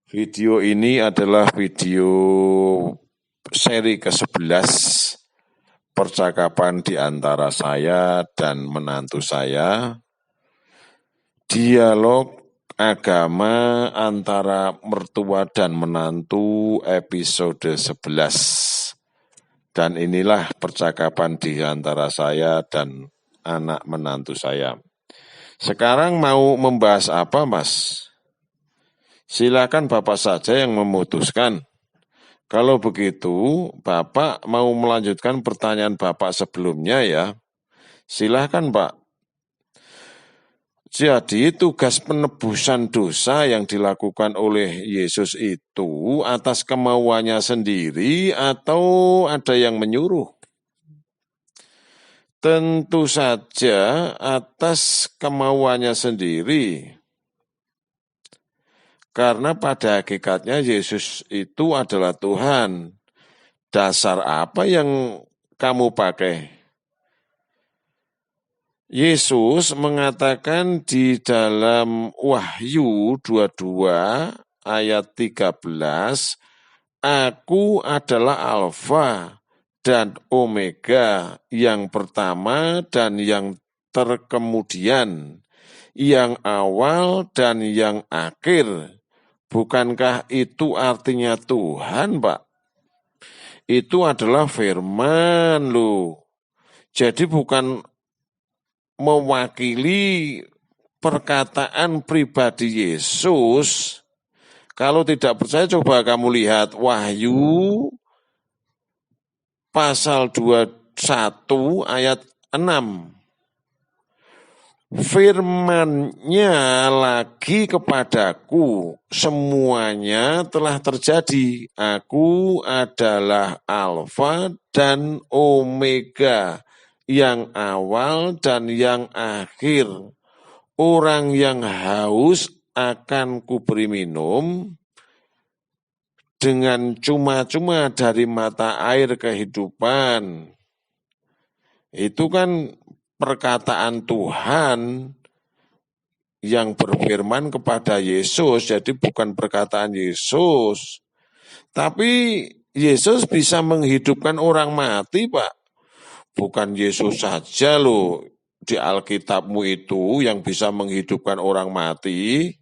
Video ini adalah video seri ke-11 percakapan di antara saya dan menantu saya. Dialog agama antara mertua dan menantu episode 11. Dan inilah percakapan di antara saya dan anak menantu saya. Sekarang mau membahas apa, Mas? Silakan Bapak saja yang memutuskan. Kalau begitu, Bapak mau melanjutkan pertanyaan Bapak sebelumnya ya. Silakan Pak. Jadi tugas penebusan dosa yang dilakukan oleh Yesus itu atas kemauannya sendiri atau ada yang menyuruh? Tentu saja atas kemauannya sendiri. Karena pada hakikatnya Yesus itu adalah Tuhan. Dasar apa yang kamu pakai? Yesus mengatakan di dalam Wahyu 22 ayat 13, Aku adalah Alfa dan Omega, yang pertama dan yang terkemudian, yang awal dan yang akhir. Bukankah itu artinya Tuhan, Pak? Itu adalah firman loh. Jadi bukan mewakili perkataan pribadi Yesus. Kalau tidak percaya coba kamu lihat Wahyu pasal 21 ayat 6. Firman-Nya lagi kepadaku, semuanya telah terjadi. Aku adalah Alfa dan Omega, yang awal dan yang akhir. Orang yang haus akan kuberi minum dengan cuma-cuma dari mata air kehidupan. Itu kan perkataan Tuhan yang berfirman kepada Yesus, jadi bukan perkataan Yesus. Tapi Yesus bisa menghidupkan orang mati, Pak. Bukan Yesus saja loh di Alkitabmu itu yang bisa menghidupkan orang mati.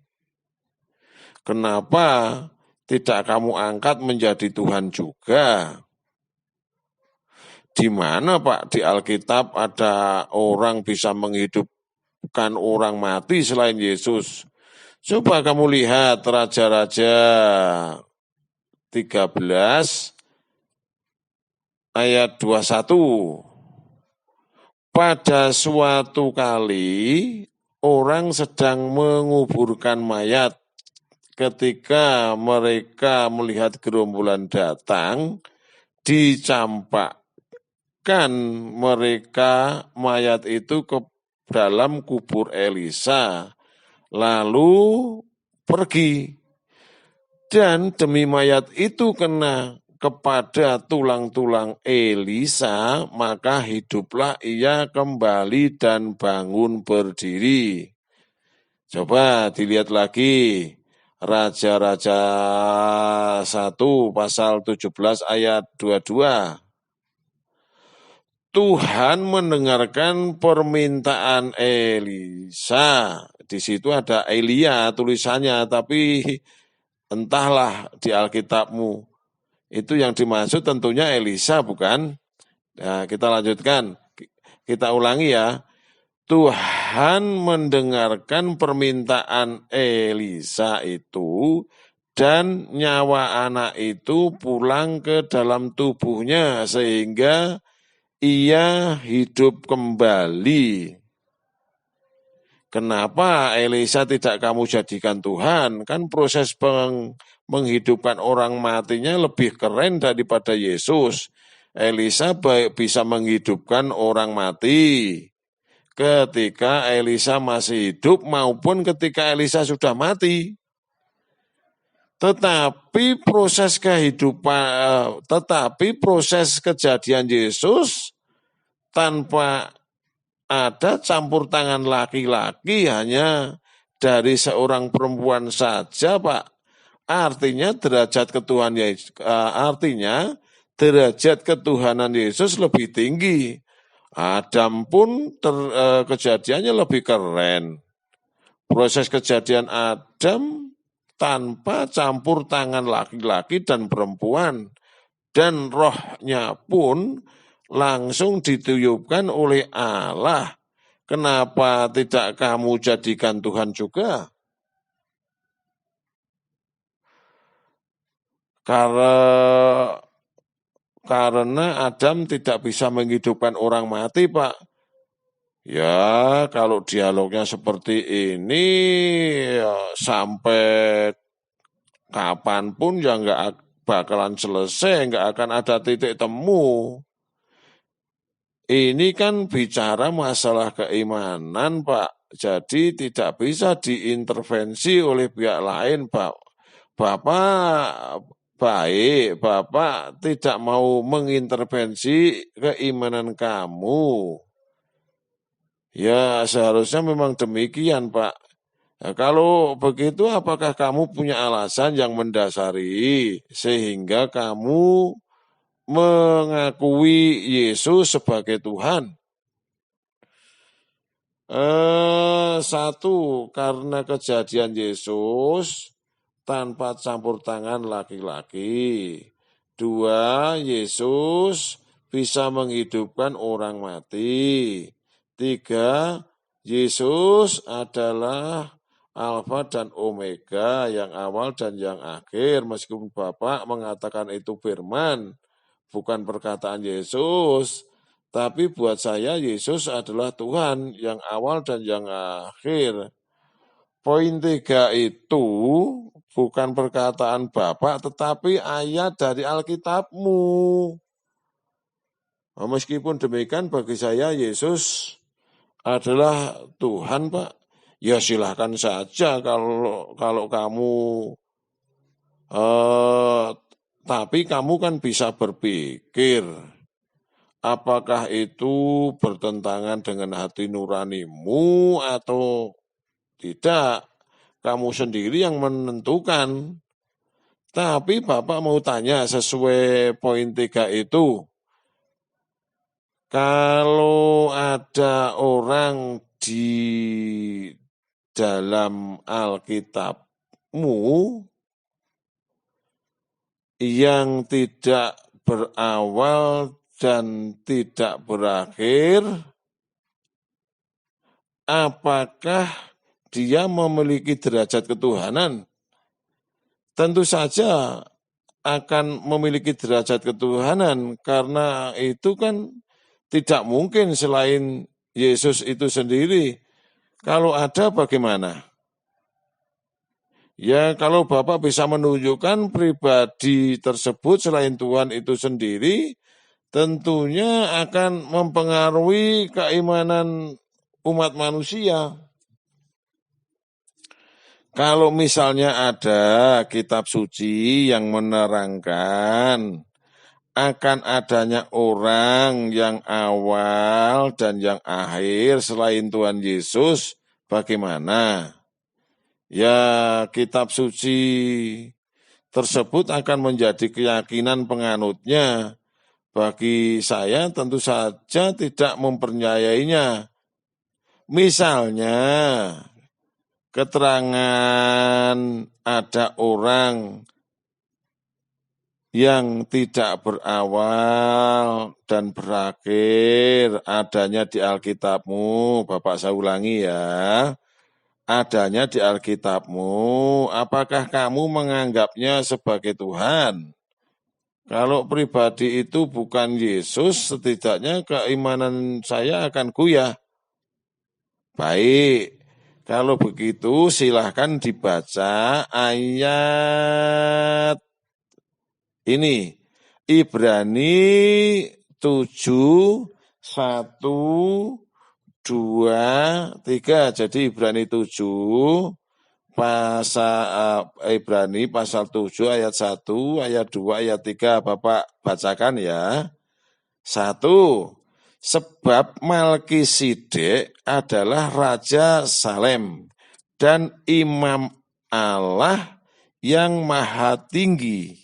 Kenapa tidak kamu angkat menjadi Tuhan juga? Di mana Pak di Alkitab ada orang bisa menghidupkan orang mati selain Yesus? Coba kamu lihat Raja-Raja 13 ayat 21. Pada suatu kali orang sedang menguburkan mayat. Ketika mereka melihat gerombolan datang, dicampakkan mereka mayat itu ke dalam kubur Elisa, lalu pergi. Dan demi mayat itu kena kepada tulang-tulang Elisa, maka hiduplah ia kembali dan bangun berdiri. Coba dilihat lagi. Raja-Raja 1 pasal 17 ayat 22. Tuhan mendengarkan permintaan Elisa. Di situ ada Elia tulisannya, tapi entahlah di Alkitabmu. Itu yang dimaksud tentunya Elisa, bukan? Nah, kita lanjutkan. Kita ulangi ya. Tuhan mendengarkan permintaan Elisa itu dan nyawa anak itu pulang ke dalam tubuhnya sehingga ia hidup kembali. Kenapa Elisa tidak kamu jadikan Tuhan? Kan proses menghidupkan orang matinya lebih keren daripada Yesus. Elisa bisa menghidupkan orang mati ketika Elisa masih hidup maupun ketika Elisa sudah mati. Tetapi proses kejadian Yesus tanpa ada campur tangan laki-laki, hanya dari seorang perempuan saja, Pak. Artinya derajat ketuhanan Yesus lebih tinggi. Adam pun kejadiannya lebih keren. Proses kejadian Adam tanpa campur tangan laki-laki dan perempuan. Dan rohnya pun langsung ditiupkan oleh Allah. Kenapa tidak kamu jadikan Tuhan juga? Karena Adam tidak bisa menghidupkan orang mati, Pak. Ya, kalau dialognya seperti ini, ya, sampai kapanpun ya nggak bakalan selesai, nggak akan ada titik temu. Ini kan bicara masalah keimanan, Pak. Jadi tidak bisa diintervensi oleh pihak lain, Pak. Bapak baik, Bapak tidak mau mengintervensi keimanan kamu. Ya, seharusnya memang demikian, Pak. Nah, kalau begitu, apakah kamu punya alasan yang mendasari sehingga kamu mengakui Yesus sebagai Tuhan? Satu, karena kejadian Yesus tanpa campur tangan laki-laki. Dua, Yesus bisa menghidupkan orang mati. Tiga, Yesus adalah Alfa dan Omega, yang awal dan yang akhir. Meskipun Bapak mengatakan itu firman, bukan perkataan Yesus. Tapi buat saya Yesus adalah Tuhan yang awal dan yang akhir. Poin 3 itu bukan perkataan Bapak, tetapi ayat dari Alkitabmu. Meskipun demikian bagi saya Yesus adalah Tuhan, Pak. Ya silahkan saja kalau kamu, tapi kamu kan bisa berpikir, apakah itu bertentangan dengan hati nuranimu atau tidak? Kamu sendiri yang menentukan. Tapi Bapak mau tanya sesuai poin 3 itu. Kalau ada orang di dalam Alkitabmu yang tidak berawal dan tidak berakhir, apakah dia memiliki derajat ketuhanan? Tentu saja akan memiliki derajat ketuhanan, karena itu kan tidak mungkin selain Yesus itu sendiri. Kalau ada bagaimana? Ya, kalau Bapak bisa menunjukkan pribadi tersebut selain Tuhan itu sendiri, tentunya akan mempengaruhi keimanan umat manusia. Kalau misalnya ada kitab suci yang menerangkan akan adanya orang yang awal dan yang akhir selain Tuhan Yesus, bagaimana? Ya, kitab suci tersebut akan menjadi keyakinan penganutnya. Bagi saya tentu saja tidak mempercayainya. Misalnya, keterangan ada orang yang tidak berawal dan berakhir adanya di Alkitabmu. Bapak saya ulangi ya. Adanya di Alkitabmu, apakah kamu menganggapnya sebagai Tuhan? Kalau pribadi itu bukan Yesus, setidaknya keimanan saya akan goyah. Baik, kalau begitu silahkan dibaca ayat ini. Ibrani 7, 1, 2, 3. Jadi Ibrani 7, Ibrani pasal 7 ayat 1, ayat 2, ayat 3. Bapak bacakan ya. 1. Sebab Melkisedek adalah Raja Salem dan Imam Allah yang maha tinggi.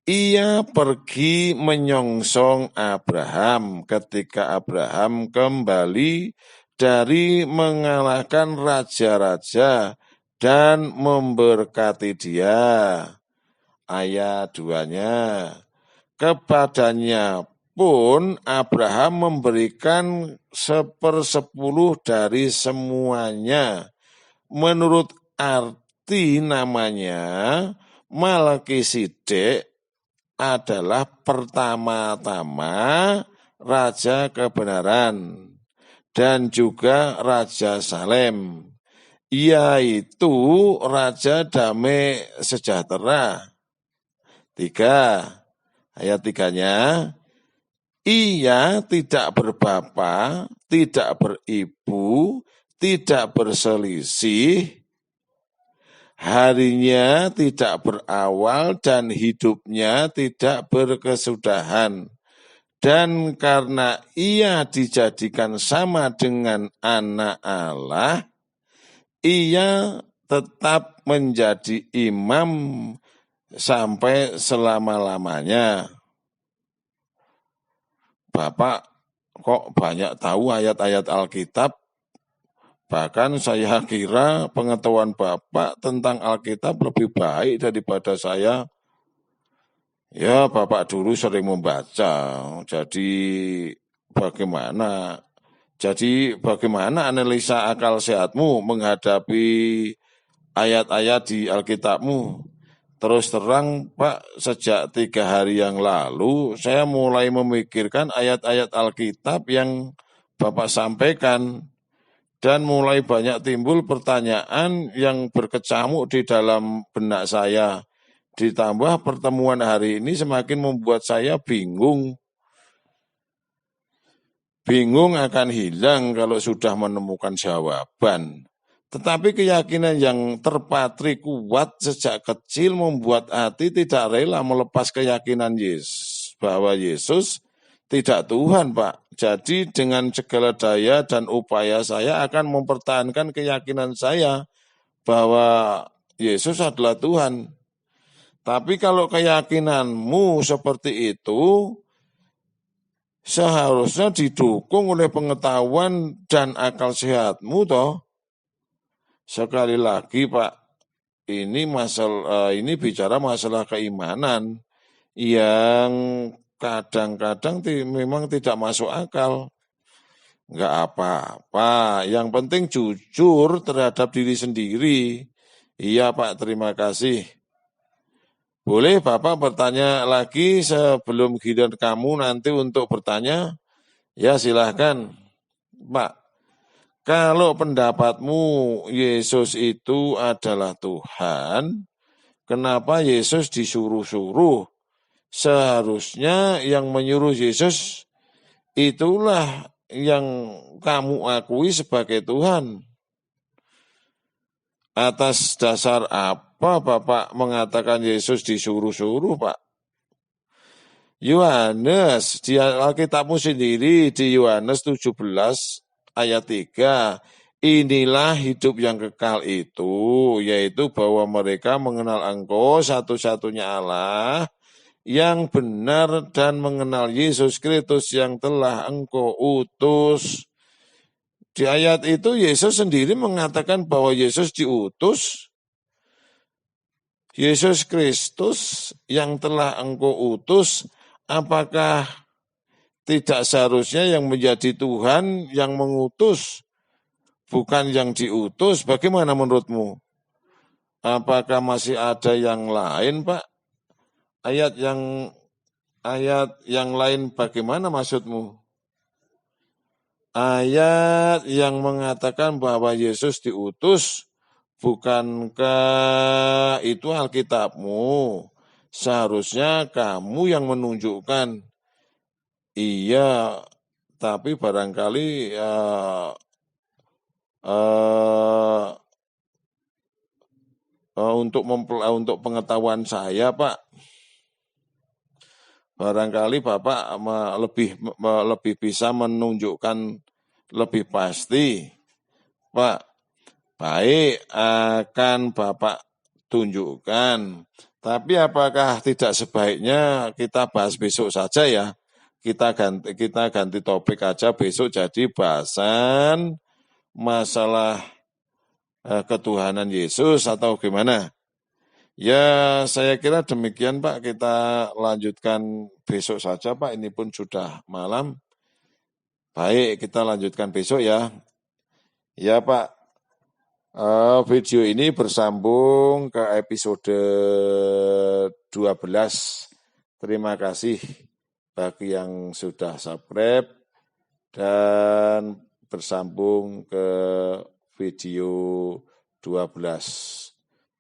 Ia pergi menyongsong Abraham ketika Abraham kembali dari mengalahkan raja-raja dan memberkati dia. Ayat 2-nya. Kepadanya pun Abraham memberikan 1/10 dari semuanya. Menurut arti namanya, Melkisedek adalah pertama-tama Raja Kebenaran dan juga Raja Salem, yaitu Raja Damai Sejahtera. 3, ayat 3-nya, ia tidak berbapa, tidak beribu, tidak berselisih, harinya tidak berawal dan hidupnya tidak berkesudahan. Dan karena ia dijadikan sama dengan anak Allah, ia tetap menjadi imam sampai selama-lamanya. Bapak kok banyak tahu ayat-ayat Alkitab? Bahkan saya kira pengetahuan Bapak tentang Alkitab lebih baik daripada saya. Ya, Bapak dulu sering membaca. Jadi bagaimana analisa akal sehatmu menghadapi ayat-ayat di Alkitabmu? Terus terang, Pak, sejak 3 hari yang lalu, saya mulai memikirkan ayat-ayat Alkitab yang Bapak sampaikan. Dan mulai banyak timbul pertanyaan yang berkecamuk di dalam benak saya. Ditambah pertemuan hari ini semakin membuat saya bingung. Bingung akan hilang kalau sudah menemukan jawaban. Tetapi keyakinan yang terpatri kuat sejak kecil membuat hati tidak rela melepas keyakinan Yesus, bahwa Yesus tidak Tuhan, Pak. Jadi dengan segala daya dan upaya saya akan mempertahankan keyakinan saya bahwa Yesus adalah Tuhan. Tapi kalau keyakinanmu seperti itu, seharusnya didukung oleh pengetahuan dan akal sehatmu, toh. Sekali lagi, Pak, ini bicara masalah keimanan yang kadang-kadang memang tidak masuk akal. Enggak apa-apa, yang penting jujur terhadap diri sendiri. Iya, Pak, terima kasih. Boleh Bapak bertanya lagi sebelum giliran kamu nanti untuk bertanya? Ya, silahkan, Pak. Kalau pendapatmu Yesus itu adalah Tuhan, kenapa Yesus disuruh-suruh? Seharusnya yang menyuruh Yesus itulah yang kamu akui sebagai Tuhan. Atas dasar apa Bapak mengatakan Yesus disuruh-suruh, Pak? Yohanes, di Alkitabmu sendiri di Yohanes 17 ayat 3, inilah hidup yang kekal itu, yaitu bahwa mereka mengenal Engkau satu-satunya Allah yang benar dan mengenal Yesus Kristus yang telah Engkau utus. Di ayat itu Yesus sendiri mengatakan bahwa Yesus diutus. Yesus Kristus yang telah Engkau utus, apakah tidak seharusnya yang menjadi Tuhan yang mengutus, bukan yang diutus? Bagaimana menurutmu? Apakah masih ada yang lain, Pak? Ayat yang lain bagaimana maksudmu? Ayat yang mengatakan bahwa Yesus diutus, bukankah itu Alkitabmu? Seharusnya kamu yang menunjukkan. Iya, tapi barangkali untuk pengetahuan saya, Pak, barangkali Bapak lebih bisa menunjukkan lebih pasti. Pak, baik, akan Bapak tunjukkan. Tapi apakah tidak sebaiknya kita bahas besok saja ya? Kita ganti topik aja besok jadi bahasan masalah ketuhanan Yesus atau gimana? Ya, saya kira demikian Pak, kita lanjutkan besok saja Pak, ini pun sudah malam. Baik, kita lanjutkan besok ya. Ya Pak, video ini bersambung ke episode 12. Terima kasih bagi yang sudah subscribe dan bersambung ke video 12.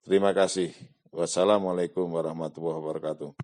Terima kasih. Wassalamualaikum warahmatullahi wabarakatuh.